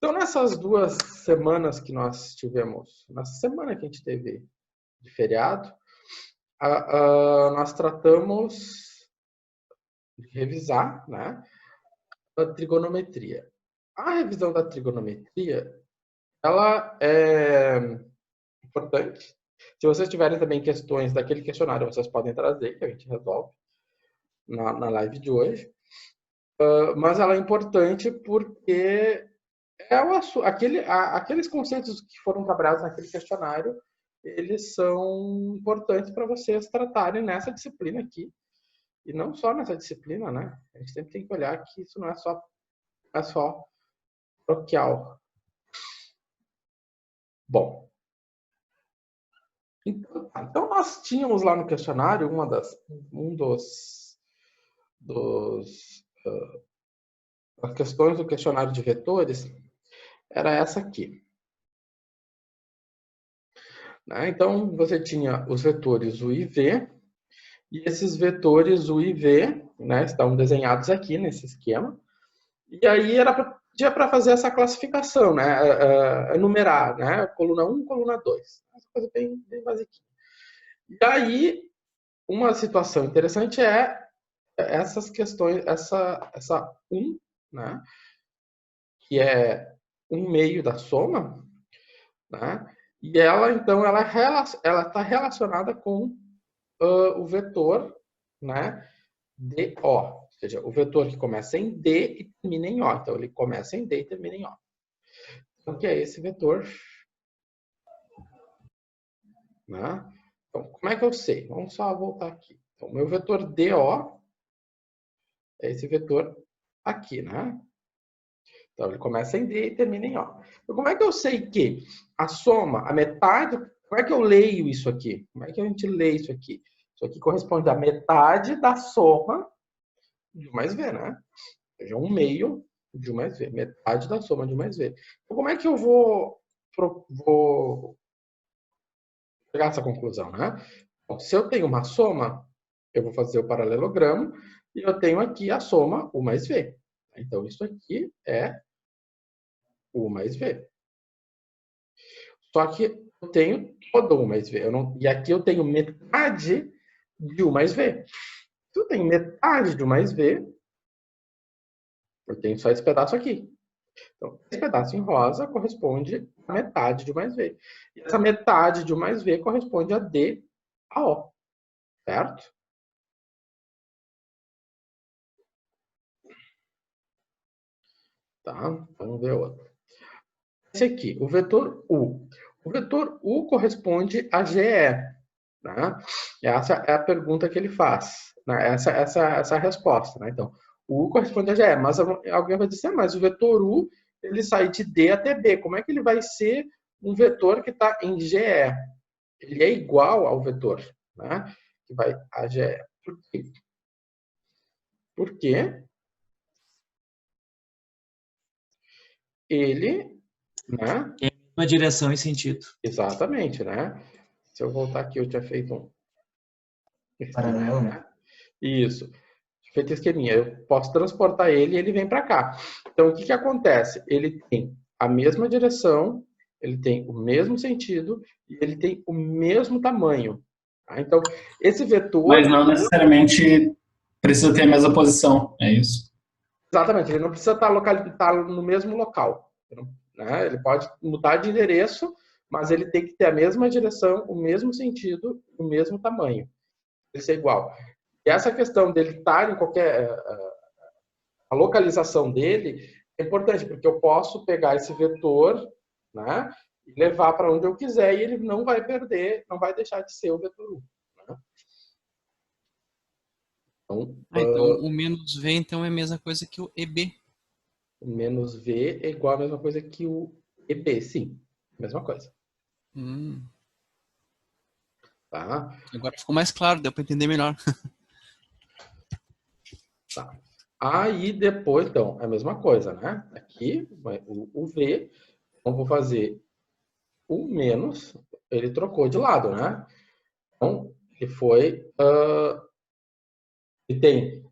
Então, nessas 2 semanas que nós tivemos, nessa semana que a gente teve de feriado, nós tratamos de revisar, né, a trigonometria. A revisão da trigonometria, ela é importante. Se vocês tiverem também questões daquele questionário, vocês podem trazer, que a gente resolve na live de hoje. Mas ela é importante porque aqueles conceitos que foram trabalhados naquele questionário, eles são importantes para vocês tratarem nessa disciplina aqui. E não só nessa disciplina, né? A gente sempre tem que olhar que isso não é só paroquial. Bom, então nós tínhamos lá no questionário as questões do questionário de vetores era essa aqui. Né? Então, você tinha os vetores U e V, e esses vetores U e V, né, estão desenhados aqui nesse esquema, e aí era para fazer essa classificação, né, enumerar, né, coluna 1, coluna 2, essa coisa bem basiquinha. E aí, uma situação interessante é essas questões, essa 1, né, que é 1/2 da soma, né, e ela, então, ela está relacionada com o vetor, né, DO, ou seja, o vetor que começa em D e termina em O. Então, ele começa em D e termina em O. Então, que é esse vetor? Né? Então, como é que eu sei? Vamos só voltar aqui. Então, o meu vetor DO é esse vetor aqui, né? Então, ele começa em D e termina em O. Então, como é que eu sei que a soma, a metade... Como é que eu leio isso aqui? Como é que a gente lê isso aqui? Isso aqui corresponde à metade da soma de U mais V, né? Ou seja, 1/2 de U mais V. Metade da soma de U mais V. Então, como é que eu vou chegar a essa conclusão, né? Bom, se eu tenho uma soma, eu vou fazer o paralelogramo e eu tenho aqui a soma U mais V. Então, isso aqui é U mais V. Só que eu tenho todo U mais V. E aqui eu tenho metade de U mais V. Se eu tenho metade de U mais V, eu tenho só esse pedaço aqui. Então, esse pedaço em rosa corresponde à metade de U mais V. E essa metade de U mais V corresponde a D a O. Certo? Tá? Vamos ver outro. Esse aqui, o vetor U. O vetor U corresponde a GE. Né? Essa é a pergunta que ele faz. Né? Essa é a resposta. Né? Então, o U corresponde a GE. Mas alguém vai dizer, mas o vetor U ele sai de D até B. Como é que ele vai ser um vetor que está em GE? Ele é igual ao vetor, né, que vai a GE. Por quê? Porque ele, né? Tem uma direção e sentido. Exatamente, né? Se eu voltar aqui, eu tinha feito um Paralelo, né? Isso. Feito esqueminha. Eu posso transportar ele e ele vem para cá. Então, o que, que acontece? Ele tem a mesma direção, ele tem o mesmo sentido e ele tem o mesmo tamanho. Tá? Então, esse vetor... Mas não necessariamente precisa ter a mesma posição, é isso? Exatamente, ele não precisa estar no mesmo local. Né? Ele pode mudar de endereço, mas ele tem que ter a mesma direção, o mesmo sentido, o mesmo tamanho. Ele ser igual. E essa questão dele estar em qualquer... A localização dele é importante, porque eu posso pegar esse vetor, né, e levar para onde eu quiser e ele não vai perder, não vai deixar de ser o vetor U. Né? Então, o menos V então é a mesma coisa que o EB. O menos V é igual a mesma coisa que o EB, sim. Mesma coisa. Tá? Agora ficou mais claro, deu para entender melhor. Tá. Aí depois, então, é a mesma coisa, né? Aqui, o V, então vou fazer o menos, ele trocou de lado, né? Então, ele foi... ele tem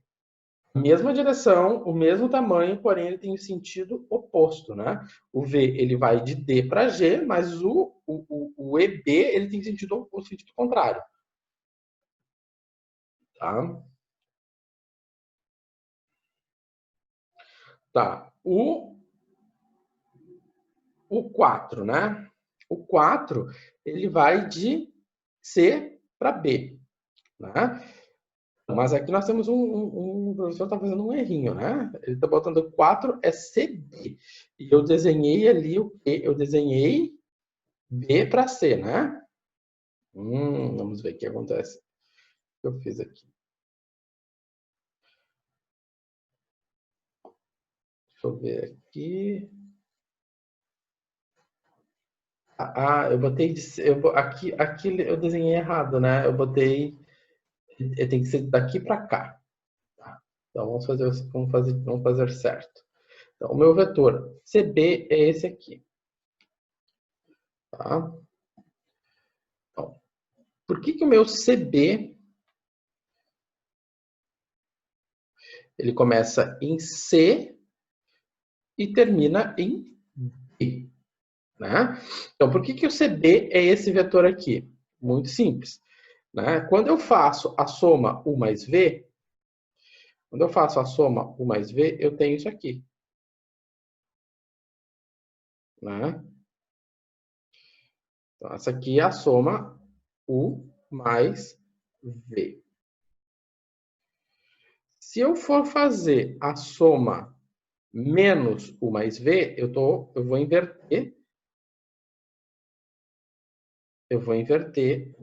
Mesma direção, o mesmo tamanho, porém ele tem o sentido oposto, né? O V ele vai de D para G, mas o EB ele tem o sentido contrário. Tá? Tá. O 4, né? O 4 ele vai de C para B, né? Mas aqui nós temos o professor está fazendo um errinho, né? Ele está botando 4 é CB. E eu desenhei ali o quê? Eu desenhei B para C, né? Vamos ver o que acontece. O que eu fiz aqui? Deixa eu ver aqui. Eu botei aqui eu desenhei errado, né? Eu botei tem que ser daqui para cá. Tá? Então vamos fazer certo. Então, o meu vetor CB é esse aqui. Tá? Então, por que o meu CB ele começa em C e termina em B? Né? Então, por que o CB é esse vetor aqui? Muito simples. Né? Quando eu faço a soma U mais V, eu tenho isso aqui. Né? Então, essa aqui é a soma U mais V. Se eu for fazer a soma menos U mais V, eu vou inverter. Eu vou inverter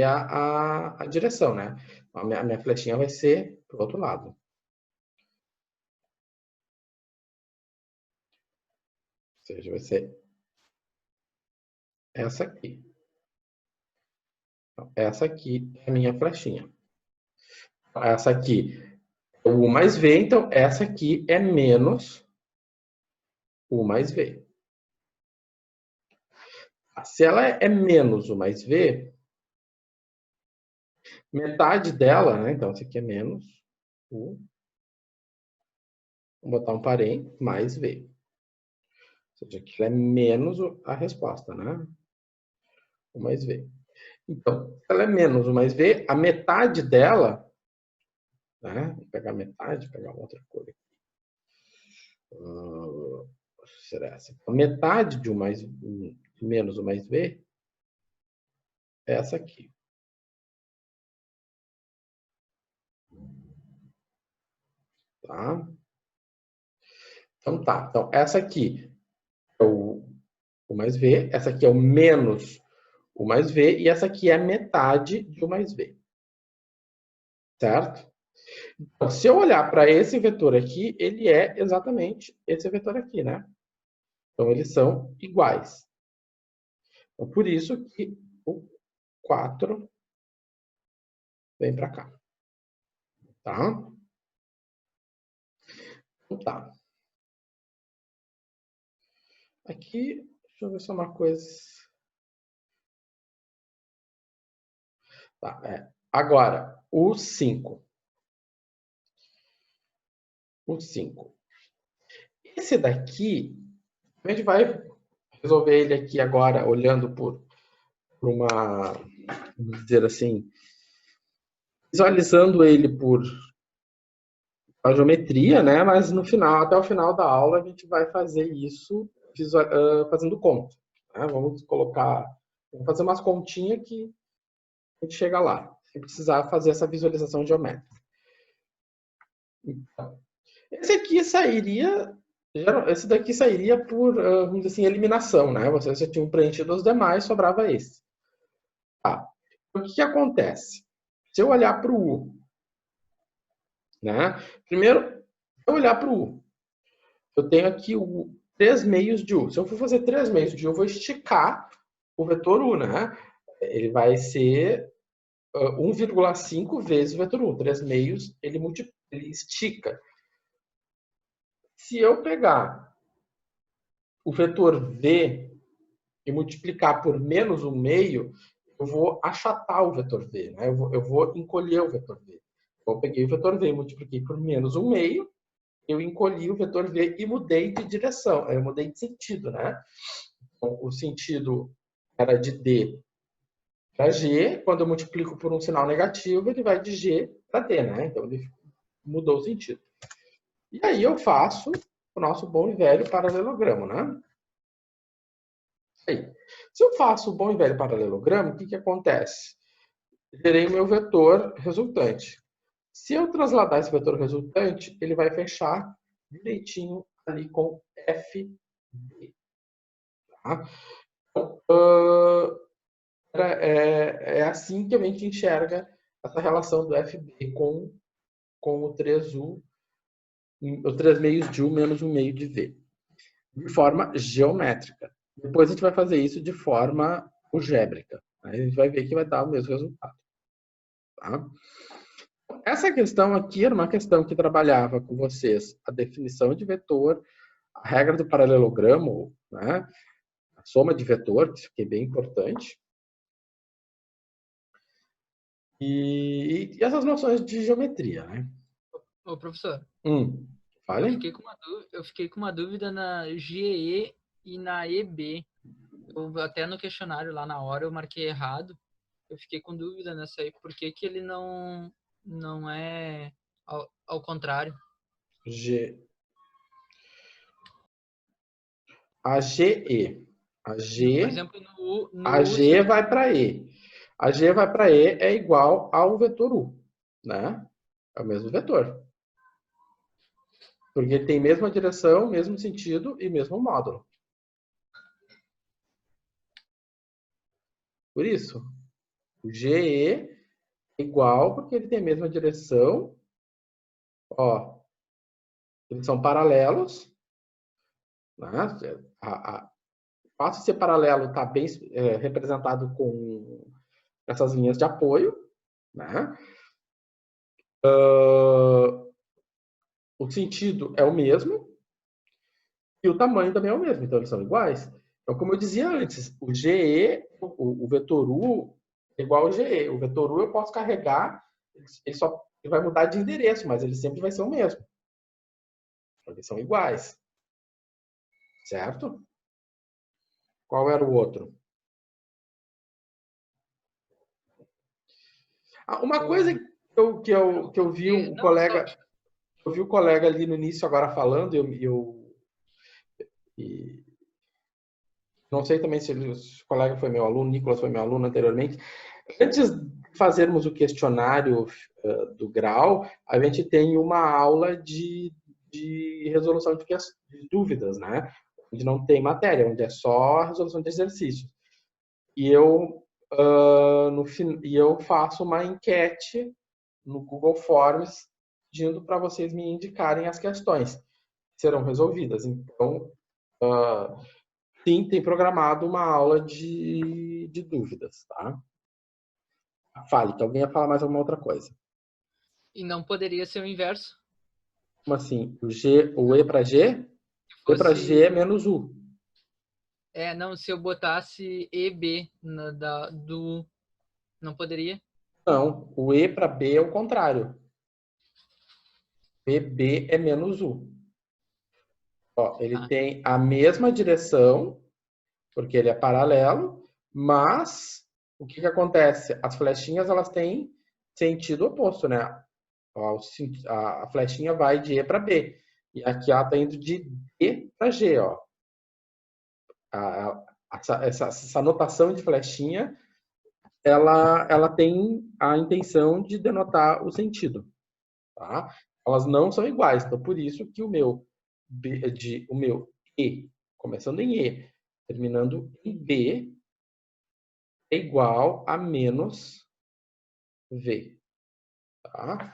a direção, né? A minha flechinha vai ser para o outro lado. Ou seja, vai ser essa aqui. Então, essa aqui é a minha flechinha. Essa aqui é U mais V, então essa aqui é menos U mais V. Se ela é menos U mais V, metade dela, né? Então, isso aqui é menos U. Vou botar um parém, mais V. Ou seja, aqui é menos a resposta, né? U mais V. Então, se ela é menos U mais V, a metade dela, né? Vou pegar metade, pegar outra cor aqui. Será essa? A metade de menos U mais V é essa aqui. Tá? Então tá. Então, essa aqui é o U mais V, essa aqui é o menos U mais V, e essa aqui é a metade de U mais V. Certo? Então, se eu olhar para esse vetor aqui, ele é exatamente esse vetor aqui, né? Então, eles são iguais. Então, por isso que o 4 vem para cá. Tá? Então, tá. Aqui, deixa eu ver só uma coisa. Tá, agora, o 5. O 5. Esse daqui, a gente vai resolver ele aqui agora, olhando por uma, vamos dizer assim, visualizando ele por a geometria, né? Mas no final, até o final da aula, a gente vai fazer isso fazendo conta. Né? Vamos fazer umas continhas que a gente chega lá, sem precisar fazer essa visualização geométrica. Então, esse daqui sairia por, vamos dizer assim, eliminação, né? Vocês já tinham preenchido os demais, sobrava esse. Tá. O que acontece? Se eu olhar para o U, né? Primeiro, se eu olhar para o U, eu tenho aqui o 3 meios de U. Se eu for fazer 3 meios de U, eu vou esticar o vetor U, né? Ele vai ser 1,5 vezes o vetor U. 3 meios, ele estica. Se eu pegar o vetor V e multiplicar por menos 1 meio, eu vou achatar o vetor V, né? Eu vou encolher o vetor V. Eu peguei o vetor V e multipliquei por menos 1/2, eu encolhi o vetor V e mudei de direção, eu mudei de sentido, né? Então, o sentido era de D para G, quando eu multiplico por um sinal negativo, ele vai de G para D, né? Então, ele mudou o sentido. E aí eu faço o nosso bom e velho paralelogramo, né? Aí, se eu faço o bom e velho paralelogramo, o que acontece? Gerei o meu vetor resultante. Se eu trasladar esse vetor resultante, ele vai fechar direitinho ali com FB. Tá? Então, é assim que a gente enxerga essa relação do FB com o 3U, o 3 meios de U menos 1 meio de V, de forma geométrica. Depois a gente vai fazer isso de forma algébrica. Aí a gente vai ver que vai dar o mesmo resultado. Tá? Essa questão aqui era uma questão que trabalhava com vocês a definição de vetor, a regra do paralelogramo, né? A soma de vetor, que isso aqui é bem importante. E essas noções de geometria, né? Ô, professor, Fale. eu fiquei com uma dúvida na GE e na EB. Até no questionário lá na hora eu marquei errado. Eu fiquei com dúvida nessa aí. Por que ele não é ao contrário? A GE. Por exemplo, A G vai para E. A G vai para E é igual ao vetor U, né? É o mesmo vetor. Porque ele tem mesma direção, mesmo sentido e mesmo módulo. Por isso, o GE é igual porque ele tem a mesma direção. Ó, eles são paralelos. Né? O fato de ser paralelo está bem representado com essas linhas de apoio. Né? O sentido é o mesmo e o tamanho também é o mesmo, então eles são iguais. Então, como eu dizia antes, o GE, o vetor U é igual ao GE. O vetor U eu posso carregar, ele vai mudar de endereço, mas ele sempre vai ser o mesmo. Eles são iguais. Certo? Qual era o outro? Uma coisa que eu vi um colega... Eu vi o colega ali no início agora falando, e não sei também se o colega foi meu aluno, Nicolas foi meu aluno anteriormente. Antes de fazermos o questionário do grau, a gente tem uma aula de resolução de dúvidas, né? Onde não tem matéria, onde é só resolução de exercícios. E eu faço uma enquete no Google Forms pedindo para vocês me indicarem as questões que serão resolvidas. Então, sim, tem programado uma aula de dúvidas, tá? Fale, que alguém ia falar mais alguma outra coisa. E não poderia ser o inverso? Como assim? O E para G? E para G é menos U. Não, se eu botasse EB não poderia? Não, o E para B é o contrário. EB é menos U. Ó, ele tem a mesma direção, porque ele é paralelo, mas o que acontece? As flechinhas elas têm sentido oposto, né? Ó, a flechinha vai de E para B. E aqui ela está indo de D para G. Ó. Essa notação de flechinha ela tem a intenção de denotar o sentido. Tá? Elas não são iguais. Então, por isso que o meu E, começando em E, terminando em B, é igual a menos V. Tá?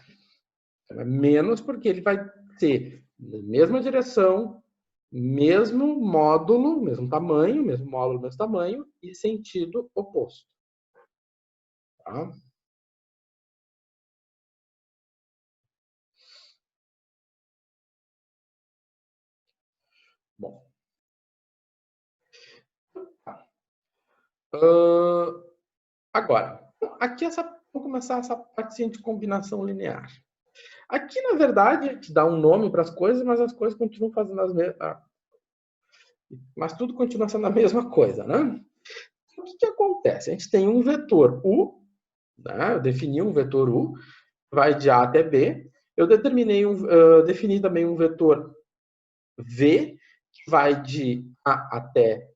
É menos porque ele vai ter na mesma direção, mesmo módulo, mesmo tamanho, mesmo módulo, mesmo tamanho e sentido oposto. Tá? Bom. Agora, aqui essa Vamos começar essa partezinha de combinação linear. Aqui, na verdade, a gente dá um nome para as coisas, mas as coisas continuam fazendo as mesmas. Mas tudo continua sendo a mesma coisa, né? O que acontece? A gente tem um vetor U, né? Eu defini um vetor U, vai de A até B. Eu defini também um vetor V, que vai de A até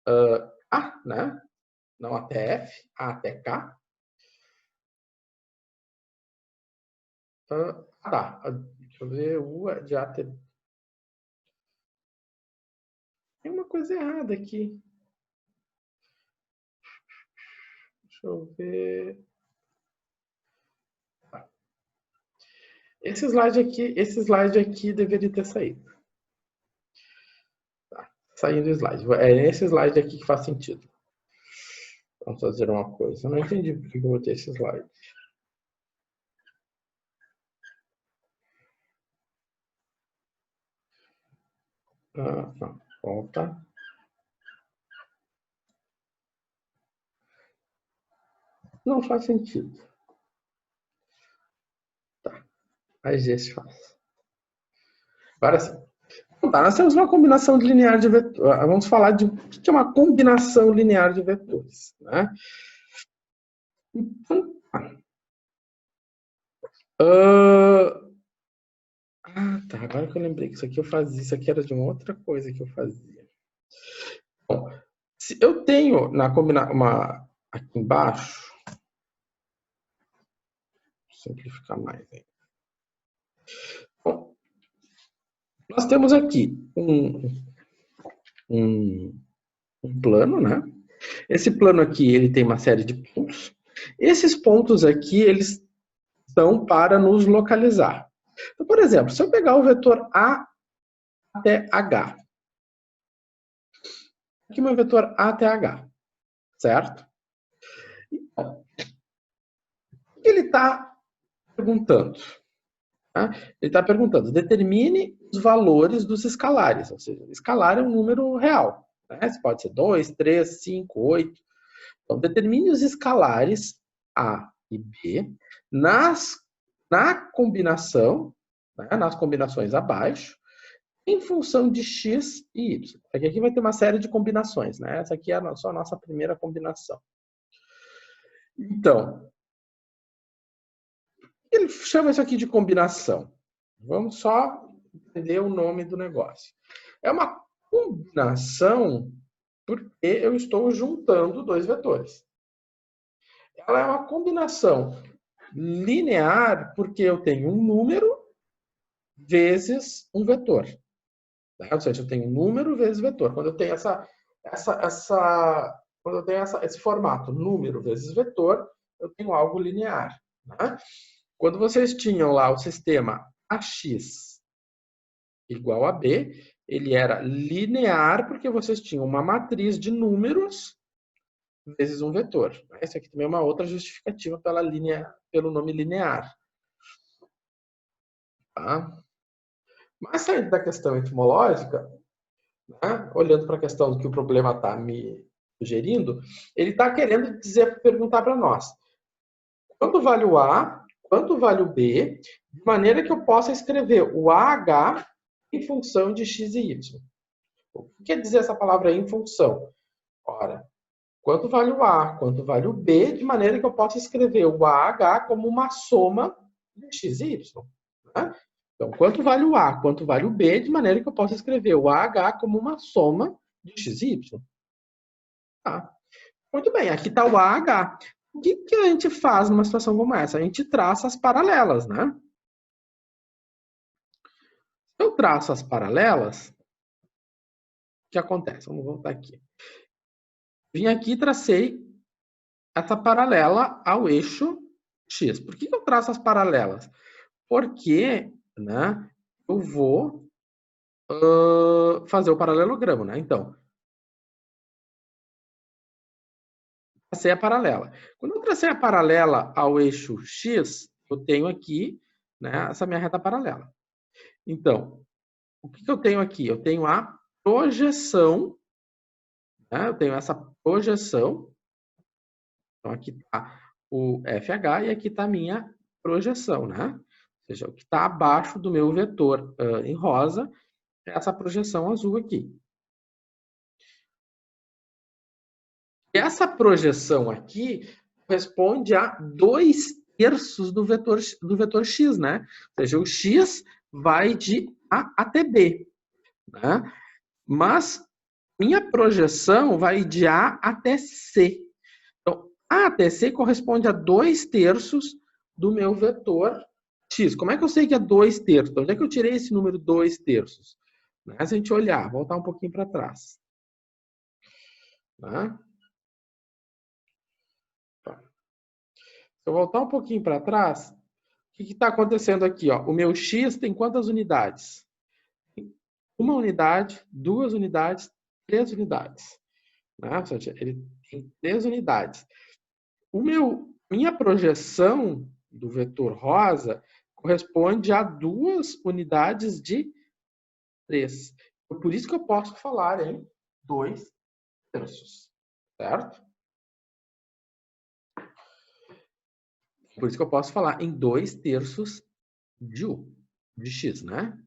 K, né? Não até F, A até K. Tá, deixa eu ver, U é de A até... Tem uma coisa errada aqui. Deixa eu ver... Esse slide aqui deveria ter saído. Tá, saindo o slide. É esse slide aqui que faz sentido. Vamos fazer uma coisa. Eu não entendi por que eu botei esse slide. Não. Volta. Não faz sentido. Tá. Mas esse faz. Agora sim. Tá, nós temos uma combinação de linear de vetores. Vamos falar de o que é uma combinação linear de vetores, né? Então, tá. Agora que eu lembrei que isso aqui eu fazia. Isso aqui era de uma outra coisa que eu fazia. Bom, se eu tenho na combinação aqui embaixo, vou simplificar mais aí. Bom, nós temos aqui um plano, né? Esse plano aqui, ele tem uma série de pontos. Esses pontos aqui, eles são para nos localizar. Então, por exemplo, se eu pegar o vetor A até H. Aqui meu vetor A até H, certo? Então, o que ele está perguntando? Tá? Ele está perguntando, determine os valores dos escalares. Ou seja, escalar é um número real. Né? Pode ser 2, 3, 5, 8. Então, determine os escalares A e B na combinação, né, nas combinações abaixo, em função de x e y. Aqui vai ter uma série de combinações, né? Essa aqui é só a nossa primeira combinação. Então, ele chama isso aqui de combinação. Vamos só entender o nome do negócio. É uma combinação porque eu estou juntando dois vetores. Ela é uma combinação linear porque eu tenho um número vezes um vetor. Ou seja, eu tenho número vezes vetor. Quando eu tenho esse formato, número vezes vetor, eu tenho algo linear. Né? Quando vocês tinham lá o sistema AX igual a B, ele era linear porque vocês tinham uma matriz de números vezes um vetor. Essa aqui também é uma outra justificativa pelo nome linear. Tá? Mas saindo da questão etimológica, né, olhando para a questão do que o problema está me sugerindo, ele está querendo perguntar para nós quanto vale o A, quanto vale o B, de maneira que eu possa escrever o AH em função de x e y. O que quer dizer essa palavra em função? Ora, quanto vale o A, quanto vale o B, de maneira que eu possa escrever o AH como uma soma de x e y. Né? Então, quanto vale o A, quanto vale o B, de maneira que eu possa escrever o AH como uma soma de x e y. Tá. Muito bem, aqui está o AH. O que a gente faz numa situação como essa? A gente traça as paralelas, né? Se eu traço as paralelas, o que acontece? Vamos voltar aqui. Vim aqui e tracei essa paralela ao eixo X. Por que eu traço as paralelas? Porque, né, eu vou fazer o paralelogramo, né? Então, tracei a paralela. Quando eu tracei a paralela ao eixo X, eu tenho aqui, né, essa minha reta paralela. Então, o que eu tenho aqui? Eu tenho a projeção, né? Eu tenho essa projeção. Então, aqui está o FH e aqui está a minha projeção, né? Ou seja, o que está abaixo do meu vetor em rosa é essa projeção azul aqui. Essa projeção aqui corresponde a 2/3 do vetor x, né? Ou seja, o x vai de A até B, né? Mas minha projeção vai de A até C. Então, A até C corresponde a 2/3 do meu vetor x. Como é que eu sei que é 2/3? Então, onde é que eu tirei esse número 2/3? Se a gente olhar, voltar um pouquinho para trás. Tá? Se eu voltar um pouquinho para trás, o que está acontecendo aqui? Ó? O meu x tem quantas unidades? 1 unidade, 2 unidades, 3 unidades. Né? Ou seja, ele tem 3 unidades. Minha projeção do vetor rosa corresponde a 2 unidades de 3. Por isso que eu posso falar em 2/3. Certo? Por isso que eu posso falar em 2/3 de U, de X, né?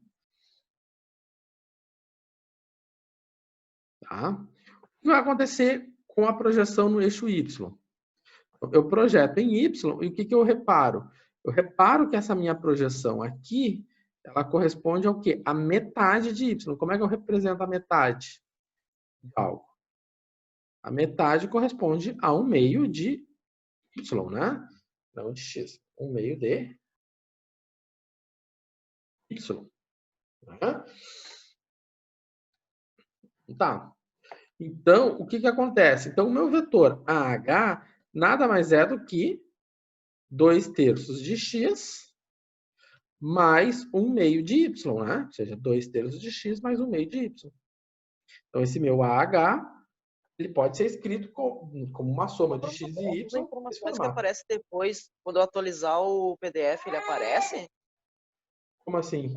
Tá? O que vai acontecer com a projeção no eixo Y? Eu projeto em Y e o que eu reparo? Eu reparo que essa minha projeção aqui, ela corresponde ao quê? A metade de Y. Como é que eu represento a metade de algo? A metade corresponde a 1/2 de Y, né? Não de X. 1/2 de Y. Né? Tá. Então, o que acontece? Então, o meu vetor AH nada mais é do que 2/3 de X mais 1/2 de Y, né? Ou seja, 2/3 de X mais 1/2 de Y. Então, esse meu AH, ele pode ser escrito como uma soma de X e Y. As informações que aparecem depois, quando eu atualizar o PDF, ele aparece? Como assim?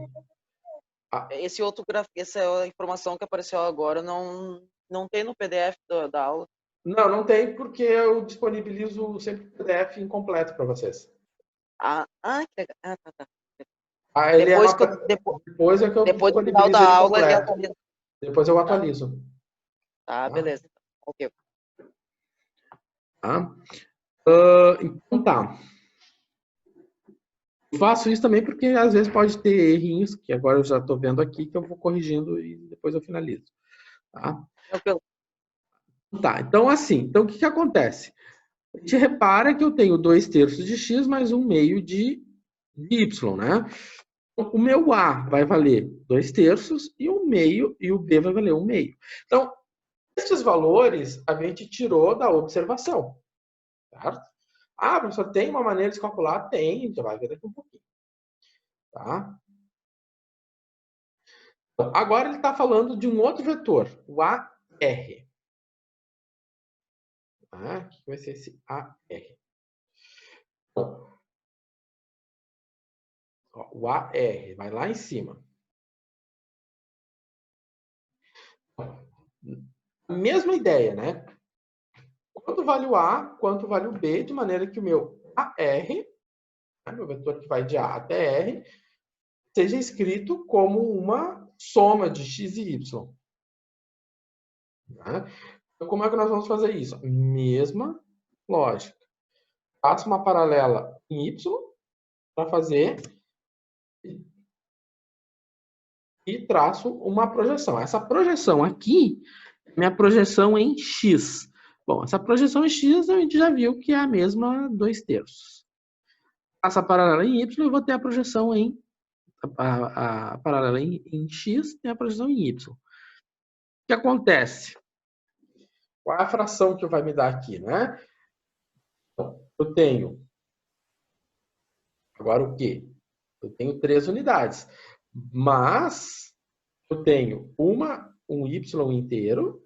Essa informação que apareceu agora não tem no PDF da aula. Não tem, porque eu disponibilizo sempre o PDF incompleto para vocês. Que legal. Tá. Depois é que eu depois do final disponibilizo da ele aula, ele completo. atualiza. Depois eu atualizo. Tá, beleza. Ok. Tá? Então tá. Eu faço isso também porque às vezes pode ter errinhos, que agora eu já estou vendo aqui, que eu vou corrigindo e depois eu finalizo. Tá? Tá, então assim, então o que acontece? A gente repara que eu tenho 2/3 de X mais 1/2 de Y, né? O meu A vai valer 2/3 e 1/2, e o B vai valer 1/2. Então, esses valores a gente tirou da observação, certo? Professor, tem uma maneira de calcular? Tem, a gente vai ver daqui um pouquinho. Tá? Então, agora ele está falando de um outro vetor, o AR. O que vai ser esse AR? Bom, o AR vai lá em cima. Mesma ideia, né? Quanto vale o A, quanto vale o B, de maneira que o meu AR, meu vetor que vai de A até R, seja escrito como uma soma de X e Y. Então, como é que nós vamos fazer isso? Mesma lógica. Faço uma paralela em Y para fazer e traço uma projeção. Essa projeção aqui é minha projeção em X. Bom, essa projeção em X a gente já viu que é a mesma 2/3. Faço a paralela em Y e vou ter a projeção em a paralela em X e a projeção em Y. O que acontece? Qual é a fração que vai me dar aqui, né? Eu tenho agora o quê? Eu tenho 3 unidades, mas eu tenho um Y inteiro,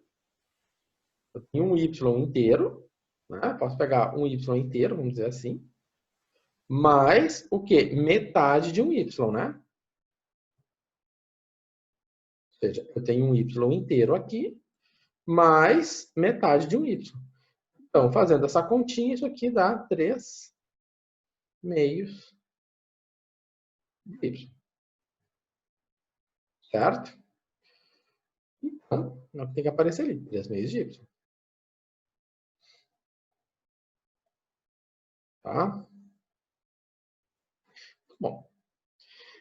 eu tenho um Y inteiro, né? Posso pegar um Y inteiro, vamos dizer assim, mais o quê? Metade de um Y, né? Ou seja, eu tenho um Y inteiro aqui, mais metade de um Y. Então, fazendo essa continha, isso aqui dá 3 meios de y. Certo? Então, tem que aparecer ali, 3 meios de y. Tá? Bom.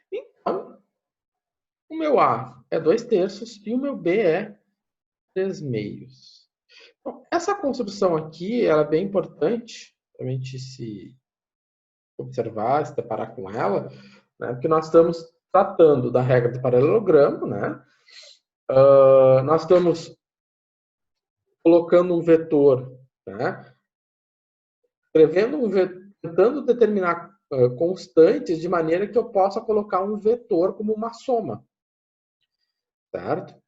Então, o meu A é 2/3 e o meu B é 3 meios. Então, essa construção aqui ela é bem importante para a gente se observar, se deparar com ela, né? Porque nós estamos tratando da regra do paralelogramo, né? Nós estamos colocando um vetor, né? Escrevendo um vetor, tentando determinar constantes de maneira que eu possa colocar um vetor como uma soma, certo?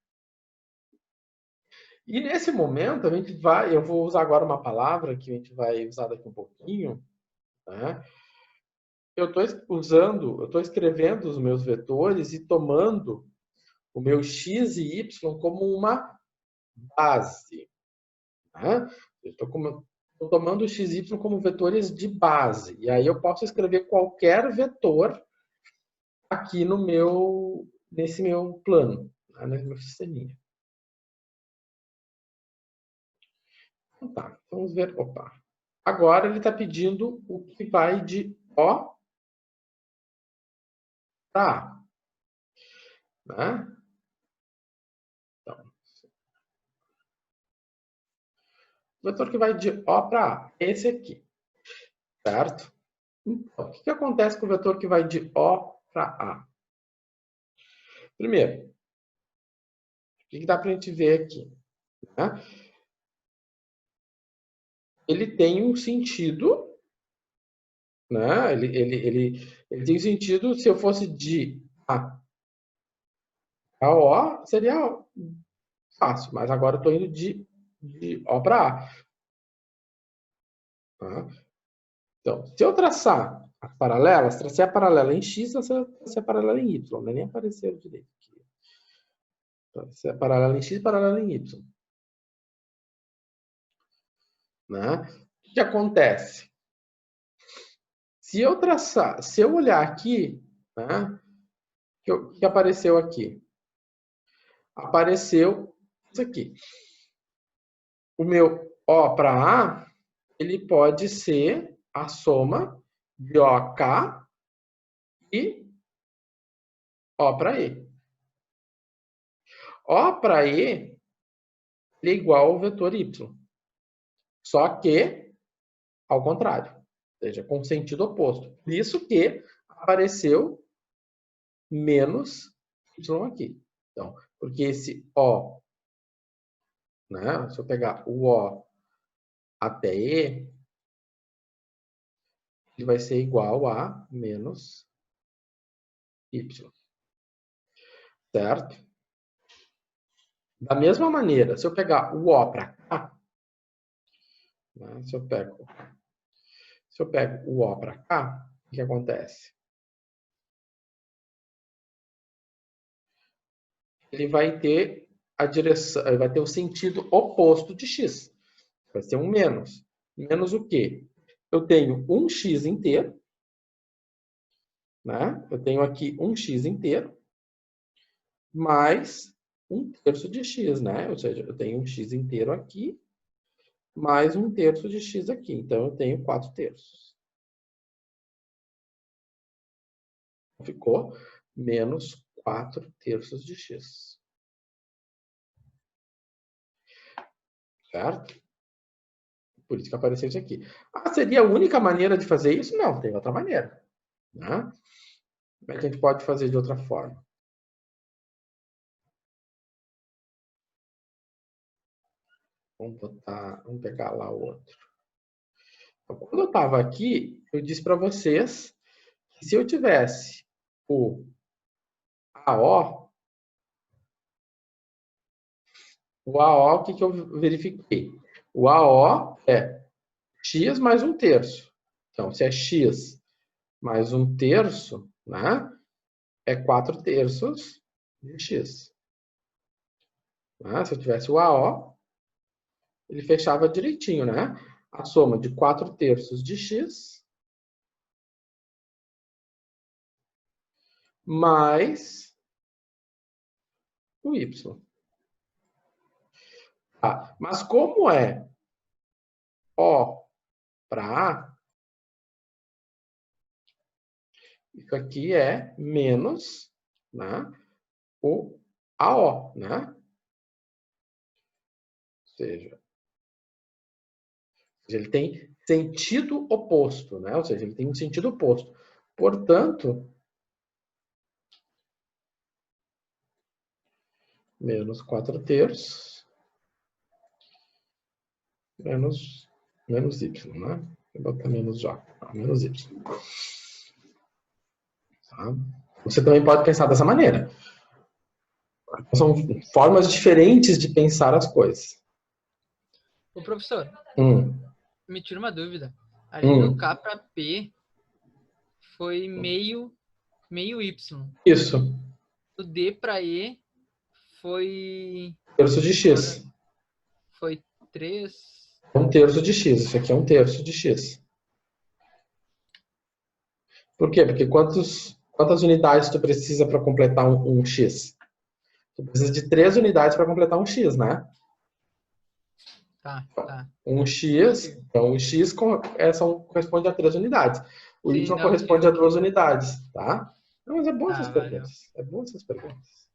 E nesse momento a gente vai, eu vou usar agora uma palavra que a gente vai usar daqui um pouquinho, né? Eu estou escrevendo os meus vetores e tomando o meu x e y como uma base, né? Eu estou tomando o x e y como vetores de base. E aí eu posso escrever qualquer vetor aqui nesse meu plano, né? Nesse meu sisteminha. Então, tá, vamos ver. Opa. Agora ele está pedindo o que vai de O para A. Né? Então, o vetor que vai de O para A é esse aqui. Certo? Então, o que acontece com o vetor que vai de O para A? Primeiro, o que dá para a gente ver aqui? Né? Ele tem um sentido, né? Ele tem um sentido, se eu fosse de A a O, seria fácil, mas agora eu estou indo de O para A. Tá? Então, se eu traçar as paralelas, tracei a paralela em X, tracei a paralela em Y, nem apareceu direito aqui. Tracei a paralela em X e paralela em Y. Né? O que acontece? Se eu olhar aqui, né, o que apareceu aqui? Apareceu isso aqui. O meu O para A, ele pode ser a soma de OK e O para E. O para E é igual ao vetor Y. Só que ao contrário. Ou seja, com sentido oposto. Por isso que apareceu menos Y aqui. Então, porque esse O, né, se eu pegar o O até E, ele vai ser igual a menos Y. Certo? Da mesma maneira, se eu pegar o O para cá, né, se eu pego o O para cá, o que acontece? Ele vai ter a direção, ele vai ter o sentido oposto de x. Vai ser um menos. Menos o quê? Eu tenho um x inteiro, né? Eu tenho aqui um x inteiro, mais 1/3 de x, né? Ou seja, eu tenho um x inteiro aqui, mais 1/3 de x aqui. Então, eu tenho 4/3. Ficou menos 4/3 de x. Certo? Por isso que apareceu isso aqui. Ah, seria a única maneira de fazer isso? Não, tem outra maneira. Né? Como é que a gente pode fazer de outra forma? Vamos pegar lá o outro. Então, quando eu estava aqui, eu disse para vocês que se eu tivesse o AO, o que eu verifiquei? O AO é x mais 1/3. Então, se é x mais 1/3, né, é 4/3 de x. Né? Se eu tivesse o AO, ele fechava direitinho, né? a soma de 4/3 de x mais o y. Tá. Mas como é O para A, isso aqui é menos, né, o AO, né? Ou seja, ele tem sentido oposto, né? Ou seja, ele tem um sentido oposto. Portanto, menos 4/3 menos y, né? Vou botar menos J, menos y. Tá? Você também pode pensar dessa maneira. São formas diferentes de pensar as coisas. Ô, professor, me tira uma dúvida. Ali no K para P foi meio Y. Isso. O D para E foi... Terço de x. Foi 3... 1/3 de x. Isso aqui é 1/3 de x. Por quê? Porque quantas unidades tu precisa para completar um x? Tu precisa de 3 unidades para completar um x, né? Tá. Um x, então o x corresponde a 3 unidades. O y corresponde a 2 unidades, tá? Não, mas é bom essas perguntas. É bom essas perguntas.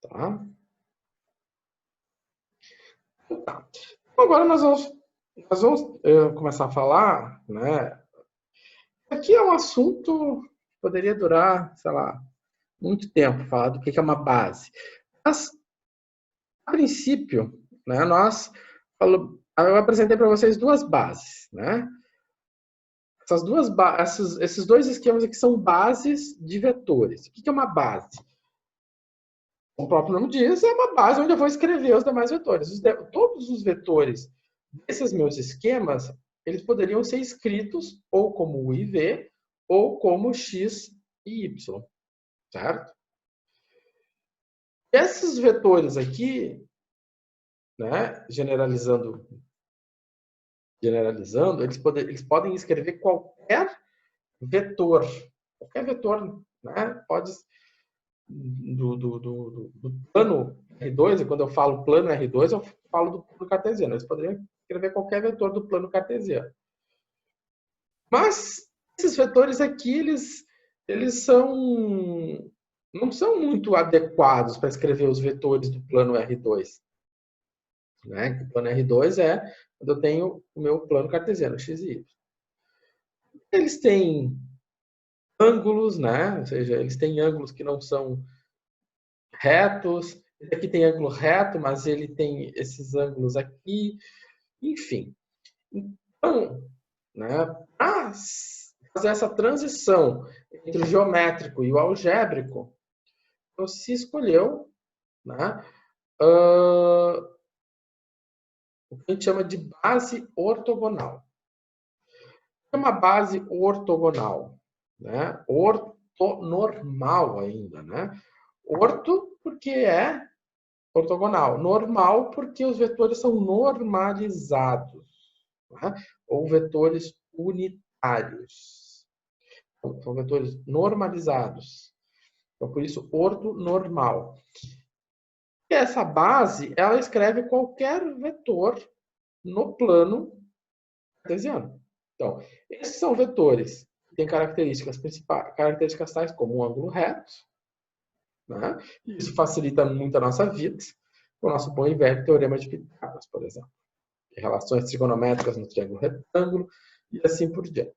Tá? Tá. Então, agora nós vamos começar a falar, né? Aqui é um assunto que poderia durar, sei lá, muito tempo, falar do que é uma base. Mas, a princípio, né, eu apresentei para vocês duas bases, né? Esses dois esquemas aqui são bases de vetores. O que é uma base? O próprio nome diz, é uma base onde eu vou escrever os demais vetores. Todos os vetores desses meus esquemas, eles poderiam ser escritos ou como u e v, ou como x e y, certo? Esses vetores aqui, né, generalizando, eles podem escrever qualquer vetor, né, pode do plano R2, e quando eu falo plano R2, eu falo do plano cartesiano. Eles poderiam escrever qualquer vetor do plano cartesiano. Mas esses vetores aqui, eles não são muito adequados para escrever os vetores do plano R2. Né? O plano R2 é quando eu tenho o meu plano cartesiano, x e y. Eles têm ângulos, né? Ou seja, eles têm ângulos que não são retos. Esse aqui tem ângulo reto, mas ele tem esses ângulos aqui. Enfim. Então, né, para fazer essa transição entre o geométrico e o algébrico, então se escolheu, né, o que a gente chama de base ortogonal. É uma base ortogonal, né? Ortonormal ainda, né? Orto porque é ortogonal, normal porque os vetores são normalizados, né? Ou vetores unitários. Então, são vetores normalizados. Então, por isso, ortonormal. E essa base, ela escreve qualquer vetor no plano cartesiano. Então, esses são vetores que têm características principais, características tais como um ângulo reto, né? Isso facilita muito a nossa vida, o nosso bom e velho teorema de Pitágoras, por exemplo. Relações trigonométricas no triângulo retângulo e assim por diante.